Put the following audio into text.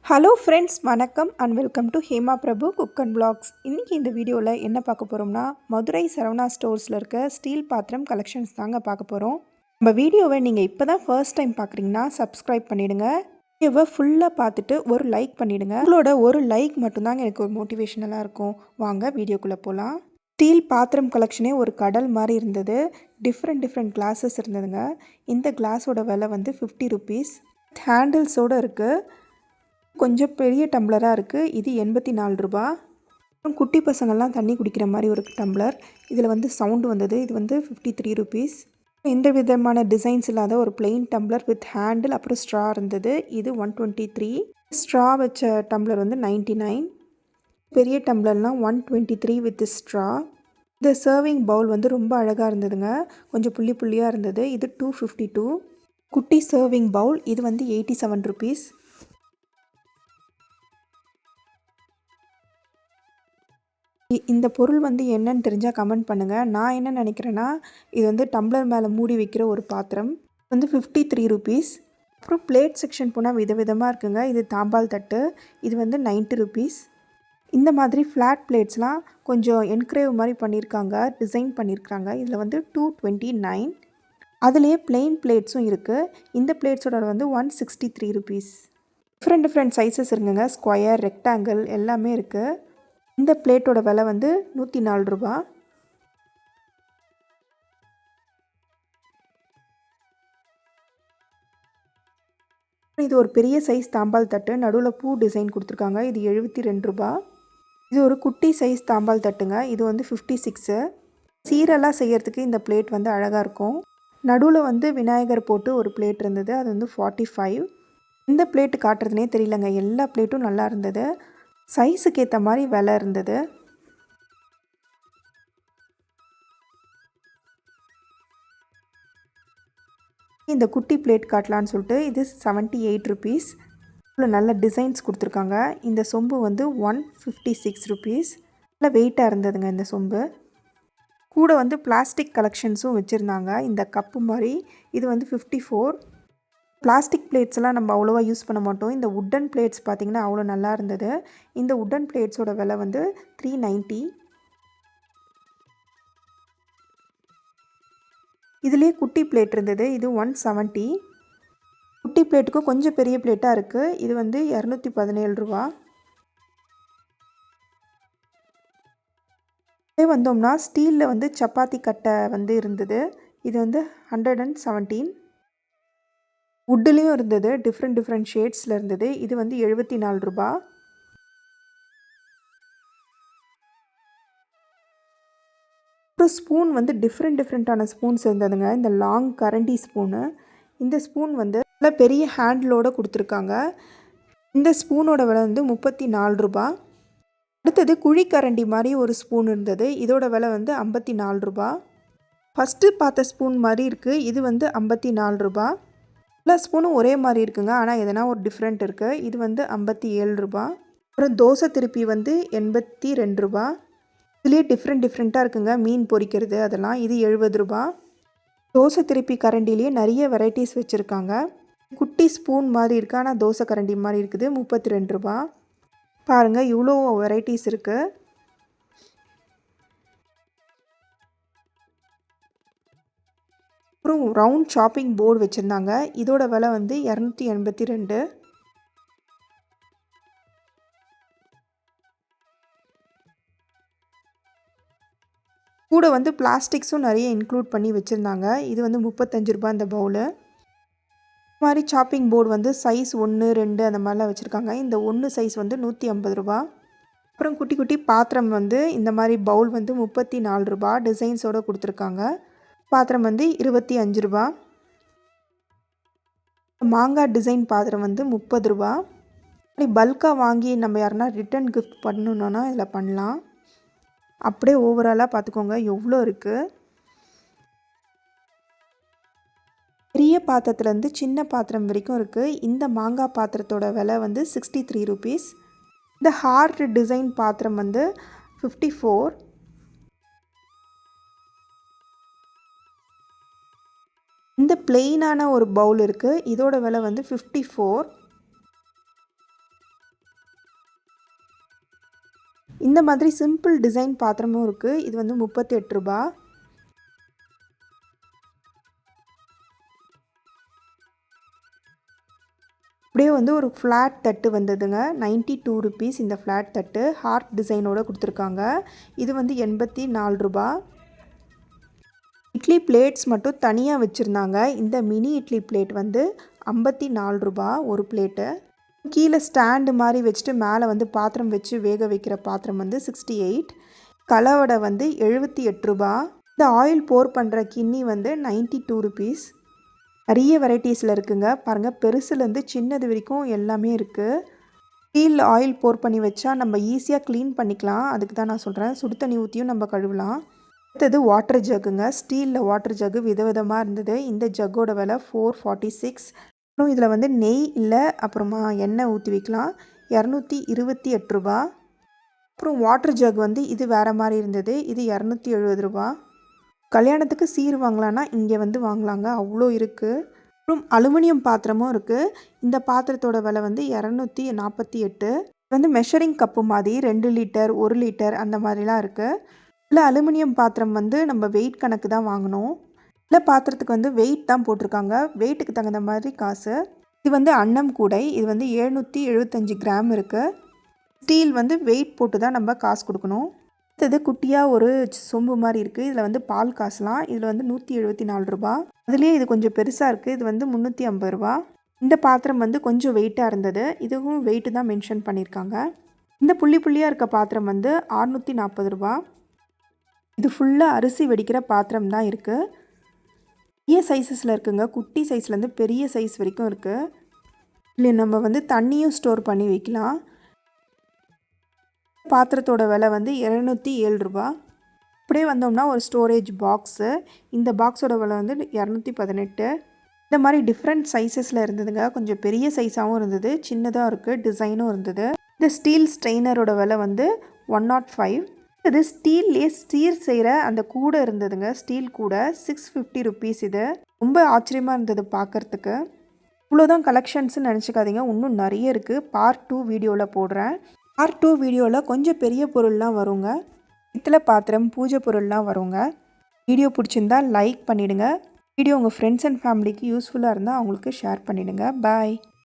Hello friends, வணக்கம் and welcome to Hema Prabhu cook and vlogs. இன்றைக்கி இந்த வீடியோவில் என்ன பார்க்க போகிறோம்னா, மதுரை சரவணா ஸ்டோர்ஸில் இருக்க ஸ்டீல் பாத்திரம் கலெக்ஷன்ஸ் தாங்க பார்க்க போகிறோம். நம்ம வீடியோவை நீங்கள் இப்போ தான் ஃபர்ஸ்ட் டைம் பார்க்குறீங்கன்னா சப்ஸ்கிரைப் பண்ணிவிடுங்க. வீடியோவை ஃபுல்லாக பார்த்துட்டு ஒரு லைக் பண்ணிவிடுங்க. உங்களோட ஒரு லைக் மட்டும்தாங்க எனக்கு ஒரு மோட்டிவேஷனலாக இருக்கும். வாங்க வீடியோக்குள்ளே போகலாம். ஸ்டீல் பாத்திரம் கலெக்ஷனே ஒரு கடல் மாதிரி இருந்தது. டிஃப்ரெண்ட் கிளாஸஸ் இருந்ததுங்க. இந்த கிளாஸோட விலை வந்து 50 ருபீஸ். ஹேண்டில்ஸோடு இருக்குது. கொஞ்சம் பெரிய டம்ளராக இருக்குது. இது 84 ரூபா. அப்புறம் குட்டி பசங்கள்லாம் தண்ணி குடிக்கிற மாதிரி ஒரு டம்ளர். இதில் வந்து சவுண்டு வந்தது. இது வந்து 53 ருபீஸ். எந்த விதமான டிசைன்ஸ் இல்லாத ஒரு பிளெயின் டம்ளர் வித் ஹேண்டில் அப்புறம் ஸ்ட்ரா இருந்தது. இது 123. ஸ்ட்ரா வச்ச டம்ளர் வந்து 99. பெரிய டம்ளர்லாம் 123 வித் ஸ்ட்ரா. இந்த சர்விங் பவுல் வந்து ரொம்ப அழகாக இருந்ததுங்க. கொஞ்சம் புள்ளியாக இருந்தது. இது 252. குட்டி சர்விங் பவுல் இது வந்து 87 ருபீஸ். இந்த பொருள் வந்து என்னன்னு தெரிஞ்சால் கமெண்ட் பண்ணுங்கள். நான் என்ன நினைக்கிறேன்னா, இது வந்து டம்ளர் மேலே மூடி வைக்கிற ஒரு பாத்திரம். வந்து 53 ருபீஸ். அப்புறம் பிளேட் செக்ஷன் போனால் விதவிதமாக இருக்குங்க. இது தாம்பால் தட்டு. இது வந்து 90 ருபீஸ். இந்த மாதிரி ஃப்ளாட் பிளேட்ஸ்லாம் கொஞ்சம் என்க்ரேவ் மாதிரி பண்ணியிருக்காங்க, டிசைன் பண்ணியிருக்காங்க. இதில் வந்து 229. அதுலேயே பிளெயின் பிளேட்ஸும் இருக்குது. இந்த பிளேட்ஸோட வந்து 163 ருபீஸ். டிஃப்ரெண்ட் சைஸஸ் இருக்குங்க. ஸ்கொயர், ரெக்டாங்கிள் எல்லாமே இருக்குது. இந்த பிளேட்டோட விலை வந்து 104 ரூபா. இது ஒரு பெரிய சைஸ் தாம்பால் தட்டு. நடுவில் பூ டிசைன் கொடுத்துருக்காங்க. இது 72 ரூபா. இது ஒரு குட்டி சைஸ் தாம்பால் தட்டுங்க. இது வந்து 56. சீரெல்லாம் செய்யறதுக்கு இந்த பிளேட் வந்து அழகாக இருக்கும். நடுவில் வந்து விநாயகர் போட்டு ஒரு பிளேட் இருந்தது. அது வந்து 45. இந்த பிளேட்டு காட்டுறதுனே தெரியலங்க. எல்லா பிளேட்டும் நல்லா இருந்தது. சைஸுக்கு ஏற்ற மாதிரி விலை இருந்தது. இந்த குட்டி பிளேட் காட்டலான்னு சொல்லிட்டு இது 78 ருபீஸ். இவ்வளோ நல்ல டிசைன்ஸ் கொடுத்துருக்காங்க. இந்த சொம்பு வந்து 156 ருபீஸ். நல்லா வெயிட்டாக இருந்ததுங்க இந்த சொம்பு. கூட வந்து பிளாஸ்டிக் கலெக்ஷன்ஸும் வச்சுருந்தாங்க. இந்த கப்பு மாதிரி இது வந்து 54. பிளாஸ்டிக் பிளேட்ஸ்லாம் நம்ம அவ்வளோவா யூஸ் பண்ண மாட்டோம். இந்த உட்டன் பிளேட்ஸ் பார்த்திங்கன்னா அவ்வளோ நல்லா இருந்தது. இந்த உட்டன் பிளேட்ஸோட விலை வந்து 390. இதுலேயே குட்டி பிளேட் இருந்தது. இது 170. குட்டி பிளேட்டுக்கும் கொஞ்சம் பெரிய பிளேட்டாக இருக்குது. இது வந்து 217 ரூபா. இதே வந்தோம்னா ஸ்டீலில் வந்து சப்பாத்தி கட்டை வந்து இருந்தது. இது வந்து 117. வுட்லேயும் இருந்தது. டிஃப்ரெண்ட் ஷேட்ஸில் இருந்தது. இது வந்து 74 ரூபா. அப்புறம் ஸ்பூன் வந்து டிஃப்ரெண்ட்டான ஸ்பூன்ஸ் இருந்ததுங்க. இந்த லாங் கரண்டி ஸ்பூனு. இந்த ஸ்பூன் வந்து நல்லா பெரிய ஹேண்டிலோடு கொடுத்துருக்காங்க. இந்த ஸ்பூனோட விலை வந்து 34 ரூபா. அடுத்தது குழிக்கரண்டி மாதிரி ஒரு ஸ்பூன் இருந்தது. இதோட விலை வந்து 54 ரூபா. ஃபஸ்ட்டு பார்த்த ஸ்பூன் மாதிரி இருக்குது. இது வந்து 54 ரூபா. எல்லா ஸ்பூனும் ஒரே மாதிரி இருக்குங்க. ஆனால் எதனா ஒரு டிஃப்ரெண்ட் இருக்குது. இது வந்து 57 ரூபா. அப்புறம் தோசை திருப்பி வந்து 82 ரூபா. இதுலேயே டிஃப்ரெண்ட்டாக இருக்குங்க. மீன் பொரிக்கிறது அதெல்லாம். இது 70 ரூபா. தோசை திருப்பி கரண்டிலேயே நிறைய வெரைட்டிஸ் வச்சுருக்காங்க. குட்டி ஸ்பூன் மாதிரி இருக்குது. ஆனால் தோசை கரண்டி மாதிரி இருக்குது. 32 ரூபா. பாருங்கள், இவ்வளோ வெரைட்டிஸ் இருக்குது. அப்புறம் ரவுண்ட் ஷாப்பிங் போர்டு வச்சுருந்தாங்க. இதோட விலை வந்து 282. கூட வந்து பிளாஸ்டிக்ஸும் நிறைய இன்க்ளூட் பண்ணி வச்சுருந்தாங்க. இது வந்து 35 ரூபா இந்த பவுலு. இந்த மாதிரி ஷாப்பிங் போர்டு வந்து சைஸ் 1, 2 அந்த மாதிரிலாம் வச்சுருக்காங்க. இந்த 1 சைஸ் வந்து 150 ரூபா. அப்புறம் குட்டி பாத்திரம் வந்து இந்த மாதிரி பவுல் வந்து 34 ரூபா. டிசைன்ஸோடு கொடுத்துருக்காங்க. பாத்திரம் வந்து 25 ரூபா. மாங்காய் டிசைன் பாத்திரம் வந்து 30 ரூபா. அப்படி பல்காக வாங்கி நம்ம யாருன்னா ரிட்டன் கிஃப்ட் பண்ணணுன்னா இதில் பண்ணலாம். அப்படியே ஓவராலாக பார்த்துக்கோங்க எவ்வளோ இருக்குது. பெரிய பாத்திரத்துலேருந்து சின்ன பாத்திரம் வரைக்கும் இருக்குது. இந்த மாங்காய் பாத்திரத்தோட விலை வந்து 63 ருபீஸ். இந்த ஹார்ட் டிசைன் பாத்திரம் வந்து 54. இந்த பிளெயினான ஒரு பவுல் இருக்குது. இதோட விலை வந்து 54. இந்த மாதிரி சிம்பிள் டிசைன் பாத்திரமும் இருக்குது. இது வந்து 38 ரூபா. அப்படியே வந்து ஒரு ஃப்ளாட் தட்டு வந்ததுங்க. 92 ருபீஸ் இந்த ஃப்ளாட் தட்டு. ஹார்ட் டிசைனோட கொடுத்துருக்காங்க. இது வந்து 84 ரூபா. இட்லி பிளேட்ஸ் மட்டும் தனியாக வச்சுருந்தாங்க. இந்த மினி இட்லி பிளேட் வந்து 54 ரூபா ஒரு பிளேட்டு. கீழே ஸ்டாண்டு மாதிரி வச்சுட்டு மேலே வந்து பாத்திரம் வச்சு வேக வைக்கிற பாத்திரம் வந்து 68. கலவடை வந்து 78 ரூபா. இந்த ஆயில் போர் பண்ணுற கிண்ணி வந்து 92 ருபீஸ். நிறைய வெரைட்டிஸில் இருக்குங்க. பாருங்கள், பெருசுலேருந்து சின்னது வரைக்கும் எல்லாமே இருக்குது. ஸ்டீல் ஆயில் போர் பண்ணி வச்சா நம்ம ஈஸியாக க்ளீன் பண்ணிக்கலாம். அதுக்கு தான் நான் சொல்கிறேன். சுடு தண்ணி ஊற்றியும் நம்ம கழுவலாம். அடுத்தது வாட்டர் ஜக்குங்க. ஸ்டீலில் வாட்டர் ஜக்கு விதவிதமாக இருந்தது. இந்த ஜக்கோட விலை 446. அப்புறம் இதில் வந்து நெய் இல்லை அப்புறமா எண்ணெய் ஊற்றி வைக்கலாம். 228 ரூபா. அப்புறம் வாட்டர் ஜக் வந்து இது வேறு மாதிரி இருந்தது. இது 270 ரூபா. கல்யாணத்துக்கு சீர் வாங்கலான்னா இங்கே வந்து வாங்கலாங்க, அவ்வளோ இருக்குது. அப்புறம் அலுமினியம் பாத்திரமும் இருக்குது. இந்த பாத்திரத்தோட விலை வந்து 248. வந்து மெஷரிங் கப்பு மாதிரி 2 லிட்டர் 1 லிட்டர் அந்த மாதிரிலாம் இருக்குது. இல்லை அலுமினியம் பாத்திரம் வந்து நம்ம வெயிட் கணக்கு தான் வாங்கணும். இல்லை பாத்திரத்துக்கு வந்து வெயிட் தான் போட்டிருக்காங்க. வெயிட்டுக்கு தகுந்த மாதிரி காசு. இது வந்து அன்னம் கூடை. இது வந்து 775 கிராம் இருக்குது. ஸ்டீல் வந்து வெயிட் போட்டு தான் நம்ம காசு கொடுக்கணும். அடுத்தது குட்டியாக ஒரு சொம்பு மாதிரி இருக்குது. இதில் வந்து பால் காசலாம். இதில் வந்து 174 ரூபா. அதுலேயே இது கொஞ்சம் பெருசாக இருக்குது. இது வந்து 350 ரூபா. இந்த பாத்திரம் வந்து கொஞ்சம் வெயிட்டாக இருந்தது. இதுவும் வெயிட்டு தான் மென்ஷன் பண்ணியிருக்காங்க. இந்த புள்ளி புள்ளியாக இருக்க பாத்திரம் வந்து 640 ரூபா. இது ஃபுல்லாக அரிசி வெடிக்கிற பாத்திரம் தான் இருக்குது. பெரிய சைஸஸில் இருக்குங்க. குட்டி சைஸ்லேருந்து பெரிய சைஸ் வரைக்கும் இருக்குது. இல்லை நம்ம வந்து தண்ணியும் ஸ்டோர் பண்ணி வைக்கலாம். பாத்திரத்தோட விலை வந்து 207 ரூபா. அப்படியே வந்தோம்னா ஒரு ஸ்டோரேஜ் பாக்ஸு. இந்த பாக்ஸோட விலை வந்து 218. இந்த மாதிரி டிஃப்ரெண்ட் சைஸஸில் இருந்ததுங்க. கொஞ்சம் பெரிய சைஸாகவும் இருந்தது, சின்னதாக இருக்குது, டிசைனும் இருந்தது. இந்த ஸ்டீல் ஸ்ட்ரெயினரோட விலை வந்து 105. இது ஸ்டீல்லேயே ஸ்டீர் செய்கிற அந்த கூடை இருந்ததுங்க. ஸ்டீல் கூடை 650 ருபீஸ். இது ரொம்ப ஆச்சரியமாக இருந்தது பார்க்குறதுக்கு. இவ்வளோதான் கலெக்ஷன்ஸ்னு நினச்சிக்காதீங்க, இன்னும் நிறைய இருக்குது. பார்ட் 2 வீடியோவில் போடுறேன். பார்ட் 2 வீடியோவில் கொஞ்சம் பெரிய பொருள்லாம் வருங்க. பித்தளை பாத்திரம், பூஜை பொருள்லாம் வருங்க. வீடியோ பிடிச்சிருந்தா லைக் பண்ணிவிடுங்க. வீடியோ உங்கள் ஃப்ரெண்ட்ஸ் அண்ட் ஃபேமிலிக்கு யூஸ்ஃபுல்லாக இருந்தால் அவங்களுக்கு ஷேர் பண்ணிவிடுங்க. பாய்.